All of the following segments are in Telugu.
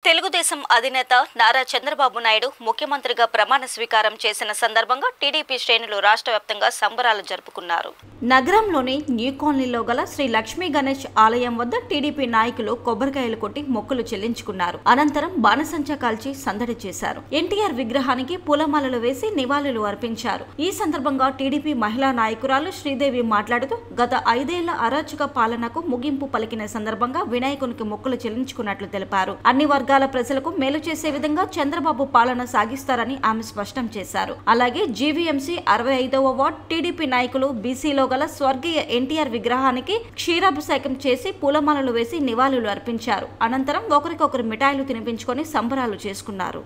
తెలుగుదేశం అధినేత నారా చంద్రబాబు నాయుడు ముఖ్యమంత్రిగా ప్రమాణ స్వీకారం చేసిన సందర్భంగా టీడీపీ శ్రేణులు రాష్ట్ర వ్యాప్తంగా సంబరాలు జరుపుకున్నారు. నగరంలోని న్యూ కాలనీలో గల శ్రీ లక్ష్మీ గణేష్ ఆలయం వద్ద టీడీపీ నాయకులు కొబ్బరికాయలు కొట్టి మొక్కులు చెల్లించుకున్నారు. అనంతరం బాణసంచా కాల్చి సందడి చేశారు. ఎన్టీఆర్ విగ్రహానికి పూలమాలలు వేసి నివాళులు అర్పించారు. ఈ సందర్భంగా టీడీపీ మహిళా నాయకురాలు శ్రీదేవి మాట్లాడుతూ గత 5 ఏళ్ల అరాచక పాలనకు ముగింపు పలికిన సందర్భంగా వినాయకునికి మొక్కులు చెల్లించుకున్నట్లు తెలిపారు. అన్ని వర్గాల ప్రజలకు మేలు చేసే విధంగా చంద్రబాబు పాలన సాగిస్తారని ఆమె స్పష్టం చేశారు. అలాగే జీవీఎంసీ 65వ వార్డ్ టీడీపీ నాయకులు బీసీలో గల స్వర్గీయ ఎన్టీఆర్ విగ్రహానికి క్షీరాభిషేకం చేసి పూలమాలలు వేసి నివాళులు అర్పించారు. అనంతరం ఒకరికొకరు మిఠాయిలు తినిపించుకొని సంబరాలు చేసుకున్నారు.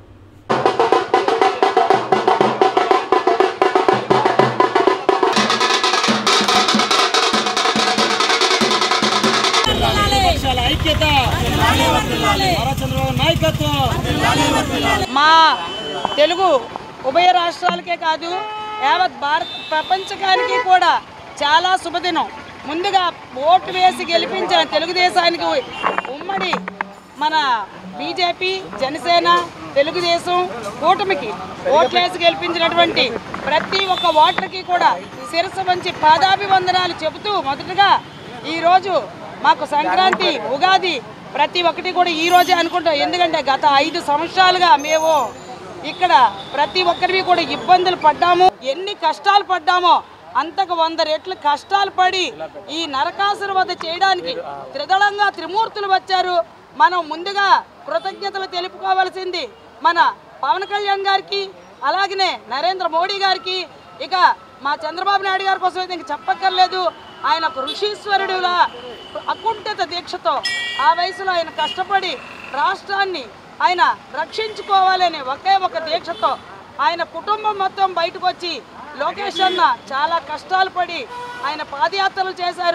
మా తెలుగు ఉభయ రాష్ట్రాలకే కాదు యావత్ భారత ప్రపంచకానికి కూడా చాలా శుభదినం. ముందుగా ఓటు వేసి గెలిపించిన తెలుగుదేశానికి ఉమ్మడి మన బీజేపీ, జనసేన, తెలుగుదేశం కూటమికి ఓట్లేసి గెలిపించినటువంటి ప్రతి ఒక్క ఓటర్కి కూడా శిరస్సు వంచి పాదాభివందనాలు చెబుతూ మొదటగా ఈరోజు మాకు సంక్రాంతి, ఉగాది ప్రతి ఒక్కటి కూడా ఈ రోజే అనుకుంటాం. ఎందుకంటే గత 5 సంవత్సరాలుగా మేము ఇక్కడ ప్రతి ఒక్కరివి కూడా ఇబ్బందులు పడ్డాము. ఎన్ని కష్టాలు పడ్డామో అంతకు 100 రెట్లు కష్టాలు పడి ఈ నరకాసుర వధ చేయడానికి త్రిదళంగా త్రిమూర్తులు వచ్చారు. మనం ముందుగా కృతజ్ఞతలు తెలుపుకోవాల్సింది మన పవన్ కళ్యాణ్ గారికి, అలాగనే నరేంద్ర మోడీ గారికి, ఇక మా చంద్రబాబు నాయుడు గారి కోసం అయితే ఇంక చెప్పక్కర్లేదు. ఆయన ఒక ఋషీశ్వరుడులా అకుంఠిత దీక్షతో ఆ వయసులో ఆయన కష్టపడి రాష్ట్రాన్ని ఆయన రక్షించుకోవాలనే ఒకే ఒక దీక్షతో ఆయన కుటుంబం మొత్తం బయటకు వచ్చి లోకేష్ అన్న చాలా కష్టాలు పడి ఆయన పాదయాత్రలు చేశారు.